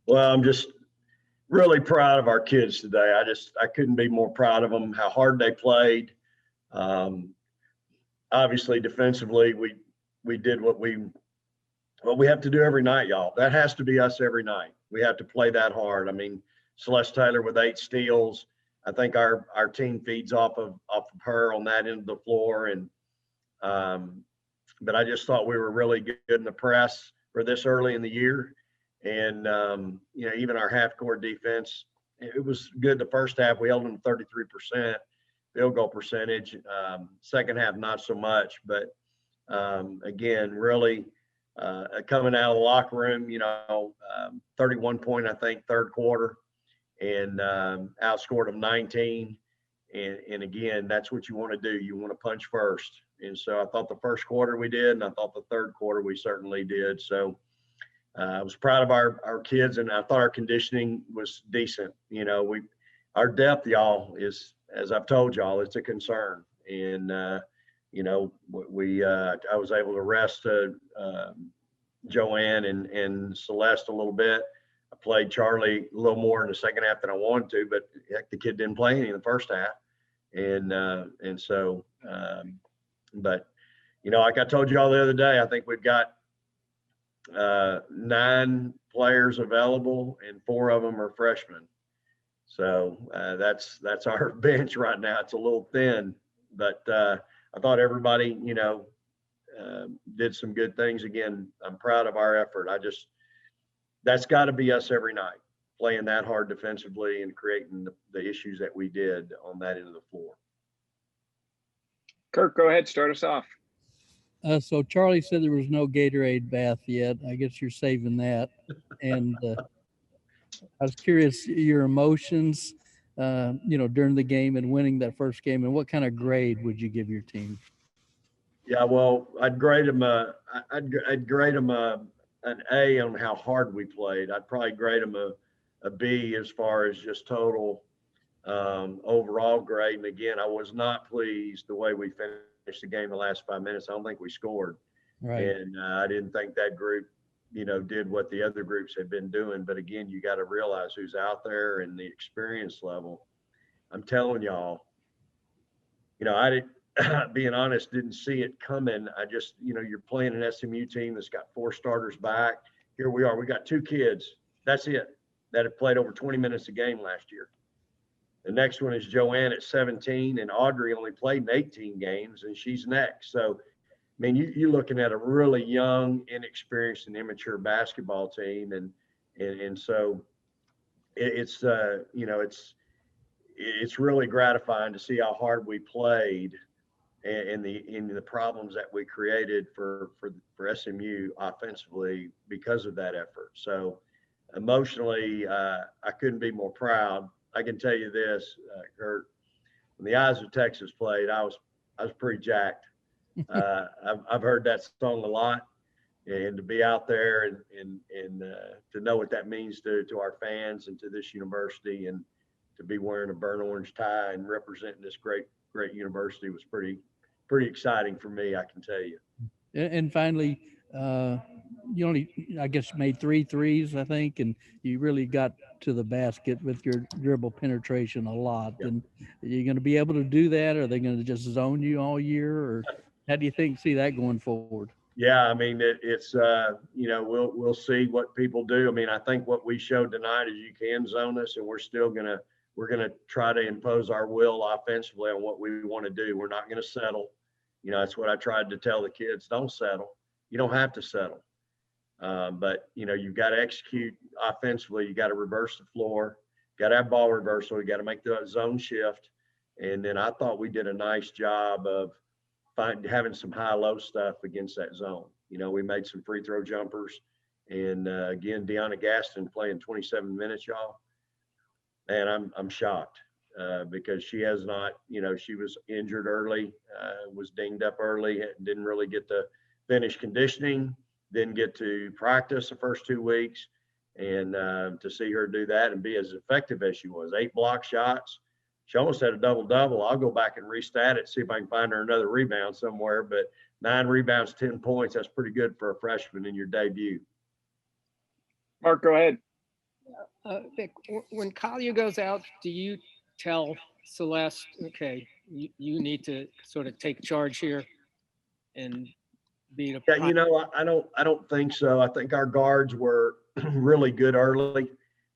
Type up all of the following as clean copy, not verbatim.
Well, I'm just really proud of our kids today. I couldn't be more proud of them, how hard they played. Um, Obviously defensively, we did what we have to do every night, y'all. That has to be us every night. We have to play that hard. I mean, Celeste Taylor with 8 steals. I think our team feeds off of her on that end of the floor. And but I just thought we were really good in the press for this early in the year. And even our half court defense, it was good the first half. We held them 33% field goal percentage. Second half, not so much. But again, really coming out of the locker room, 31 point, I think, third quarter, and outscored them 19. And again, that's what you want to do. You want to punch first. And so I thought the first quarter we did, and I thought the third quarter we certainly did. So I was proud of our kids, and I thought our conditioning was decent. Our depth, y'all, is, as I've told y'all, it's a concern. And I was able to rest Joanne and Celeste a little bit. I played Charlie a little more in the second half than I wanted to, but heck, the kid didn't play any in the first half. But like I told you all the other day, I think we've got 9 players available, and 4 of them are freshmen. So that's our bench right now. It's a little thin, but I thought everybody, did some good things. Again, I'm proud of our effort. That's got to be us every night, playing that hard defensively and creating the issues that we did on that end of the floor. Kirk, go ahead, start us off. So Charlie said there was no Gatorade bath yet. I guess you're saving that. And I was curious your emotions, during the game and winning that first game, and what kind of grade would you give your team? Yeah, well, I'd grade them an A on how hard we played. I'd probably grade them a B as far as just total overall grade. And again, I was not pleased the way we finished the game the last 5 minutes. I don't think we scored. Right. And I didn't think that group, did what the other groups had been doing. But again, you got to realize who's out there and the experience level. I'm telling y'all, I didn't, being honest, didn't see it coming. I just, you're playing an SMU team that's got 4 starters back. Here we are. We got 2 kids. That's it. That have played over 20 minutes a game last year. The next one is Joanne at 17, and Audrey only played in 18 games, and she's next. So, I mean, you're looking at a really young, inexperienced, and immature basketball team, and so it's really gratifying to see how hard we played and the problems that we created for SMU offensively because of that effort. So emotionally, I couldn't be more proud. I can tell you this, Kurt, when the Eyes of Texas played, I was pretty jacked. I've heard that song a lot, and to be out there and to know what that means to our fans and to this university, and to be wearing a burnt orange tie and representing this great university was pretty exciting for me, I can tell you. And finally, you only, I guess, made 3 threes, I think, and you really got to the basket with your dribble penetration a lot. Yep. And are you going to be able to do that? Or are they going to just zone you all year? Or how do you see that going forward? Yeah, I mean, it's we'll see what people do. I mean, I think what we showed tonight is you can zone us, and we're gonna try to impose our will offensively on what we want to do. We're not going to settle. That's what I tried to tell the kids. Don't settle. You don't have to settle. But you've got to execute offensively. You got to reverse the floor. You got to have ball reversal. You got to make the zone shift. And then I thought we did a nice job of having some high-low stuff against that zone. We made some free throw jumpers. And again, Deanna Gaston playing 27 minutes, y'all. And I'm shocked because she has not, she was injured early, was dinged up early, didn't really get to finish conditioning, didn't get to practice the first 2 weeks. And to see her do that and be as effective as she was, 8 block shots. She almost had a double-double. I'll go back and restat it, see if I can find her another rebound somewhere. But 9 rebounds, 10 points, that's pretty good for a freshman in your debut. Mark, go ahead. Vic, when Kalia goes out, do you tell Celeste, okay, you need to sort of take charge here and be the Yeah, I don't think so. I think our guards were really good early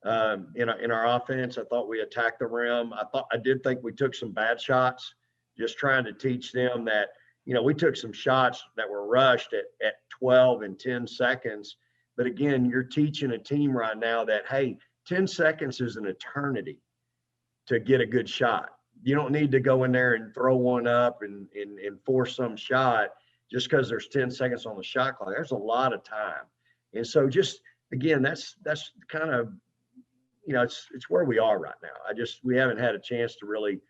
in our offense. I thought we attacked the rim. I did think we took some bad shots, just trying to teach them that we took some shots that were rushed at 12 and 10 seconds. But again, you're teaching a team right now that, hey, 10 seconds is an eternity to get a good shot. You don't need to go in there and throw one up and force some shot just because there's 10 seconds on the shot clock. There's a lot of time. And so just, again, that's kind of, it's where we are right now. We haven't had a chance to really,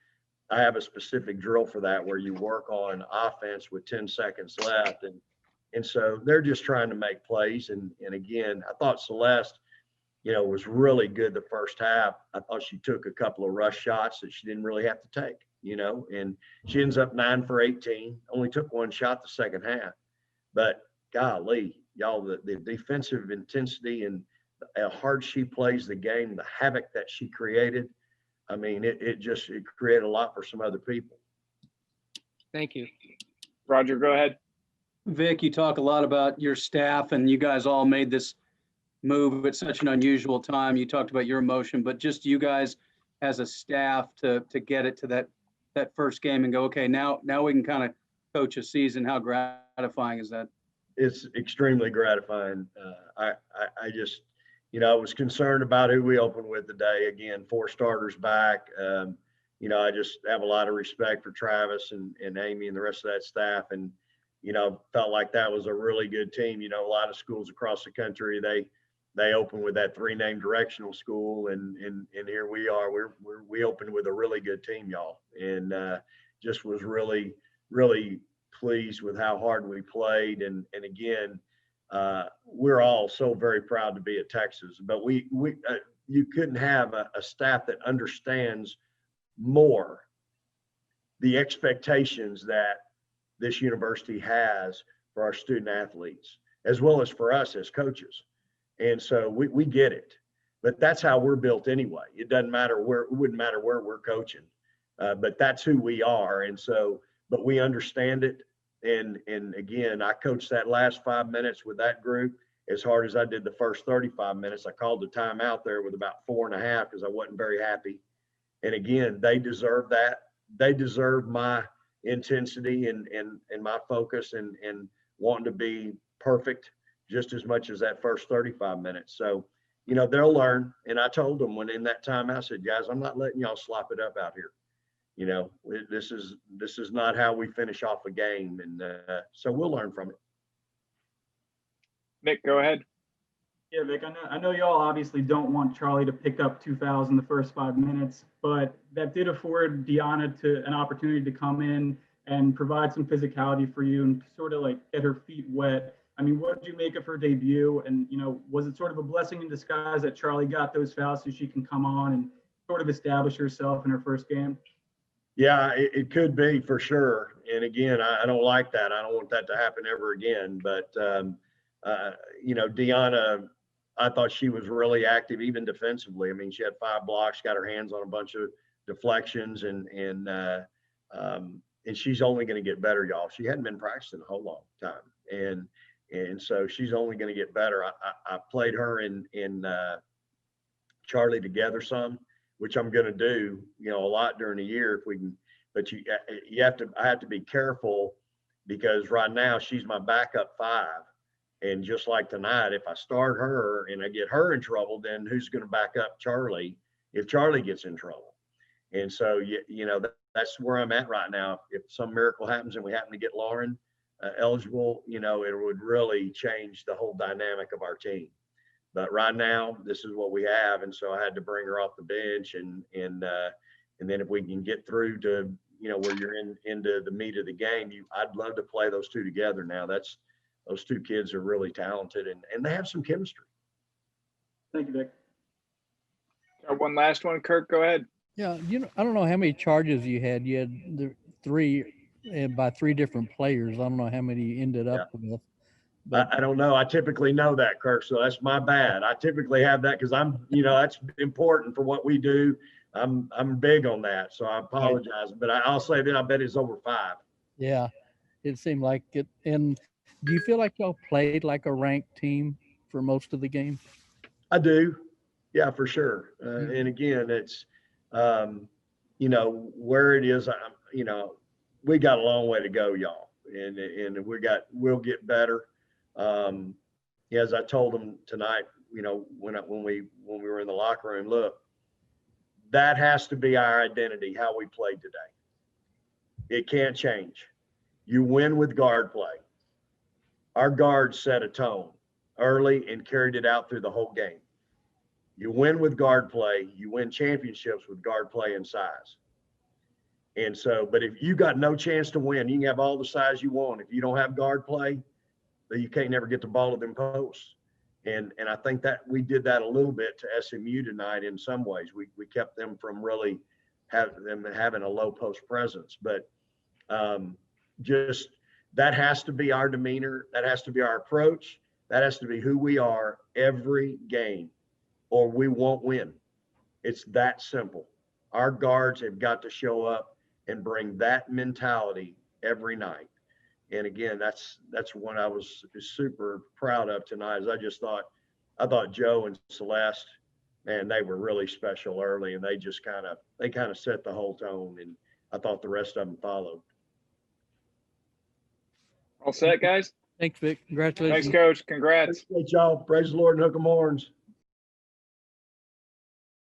I have a specific drill for that where you work on offense with 10 seconds left. And so they're just trying to make plays. And again, I thought Celeste, was really good the first half. I thought she took a couple of rush shots that she didn't really have to take, and she ends up 9 for 18, only took one shot the second half. But golly, y'all, the defensive intensity and how hard she plays the game, the havoc that she created, I mean, it created a lot for some other people. Thank you. Roger, go ahead. Vic, you talk a lot about your staff, and you guys all made this move at such an unusual time. You talked about your emotion, but just you guys as a staff to get it to that first game and go, okay, now we can kind of coach a season. How gratifying is that? It's extremely gratifying. I just, I was concerned about who we opened with today. Again, 4 starters back. I just have a lot of respect for Travis and Amy and the rest of that staff. And, felt like that was a really good team. A lot of schools across the country, they opened with that 3-name directional school, and here we are. We opened with a really good team, y'all, and just was really, really pleased with how hard we played. And again, we're all so very proud to be at Texas, but you couldn't have a staff that understands more the expectations that this university has for our student athletes, as well as for us as coaches. And so we get it, but that's how we're built anyway. It wouldn't matter where we're coaching, but that's who we are. And so, but we understand it. And again, I coached that last 5 minutes with that group as hard as I did the first 35 minutes. I called the timeout there with about 4.5 because I wasn't very happy. And again, they deserve that. They deserve my intensity and my focus and wanting to be perfect just as much as that first 35 minutes. So, they'll learn. And I told them when in that time, I said, guys, I'm not letting y'all slop it up out here. This is not how we finish off a game. And so we'll learn from it. Nick, go ahead. Yeah, Vic, I know y'all obviously don't want Charlie to pick up 2,000 the first 5 minutes, but that did afford Deanna an opportunity to come in and provide some physicality for you and sort of like get her feet wet. I mean, what did you make of her debut? And, was it sort of a blessing in disguise that Charlie got those fouls so she can come on and sort of establish herself in her first game? Yeah, it could be for sure. And again, I don't like that. I don't want that to happen ever again. But, Deanna, I thought she was really active, even defensively. I mean, she had 5 blocks, got her hands on a bunch of deflections, and she's only going to get better, y'all. She hadn't been practicing a whole long time. And so she's only going to get better. I played her and Charlie together some, which I'm going to do, a lot during the year if we can. But I have to be careful because right now she's my backup 5. And just like tonight, if I start her and I get her in trouble, then who's going to back up Charlie if Charlie gets in trouble? And so, that's where I'm at right now. If some miracle happens and we happen to get Lauren eligible, it would really change the whole dynamic of our team. But right now, this is what we have. And so I had to bring her off the bench. And then if we can get through to, where you're into the meat of the game, I'd love to play those two together now. Those two kids are really talented and they have some chemistry. Thank you, Vic. Got one last one. Kirk, go ahead. Yeah, I don't know how many charges you had. You had the 3 by 3 different players. I don't know how many you ended up with, I don't know. I typically know that, Kirk, so that's my bad. I typically have that because that's important for what we do. I'm big on that, so I apologize. But I'll say that I bet it's over 5. Yeah, it seemed like it. And do you feel like y'all played like a ranked team for most of the game? I do. Yeah, for sure. And again, it's, where it is, we got a long way to go, y'all. And we'll get better. As I told them tonight, when we were in the locker room, look, that has to be our identity, how we played today. It can't change. You win with guard play. Our guards set a tone early and carried it out through the whole game. You win with guard play. You win championships with guard play and size. And so, but if you got no chance to win, you can have all the size you want. If you don't have guard play, then you can't never get the ball to them posts. And I think that we did that a little bit to SMU tonight in some ways. We kept them from really having a low post presence. But just that has to be our demeanor. That has to be our approach. That has to be who we are every game, or we won't win. It's that simple. Our guards have got to show up and bring that mentality every night. And again, that's what I was super proud of tonight. Is I thought Joe and Celeste, man, they were really special early, and they just kind of set the whole tone, and I thought the rest of them followed. All set, guys? Thanks, Vic. Congratulations. Thanks, Coach. Congrats. Appreciate y'all. Praise the Lord and hook 'em horns.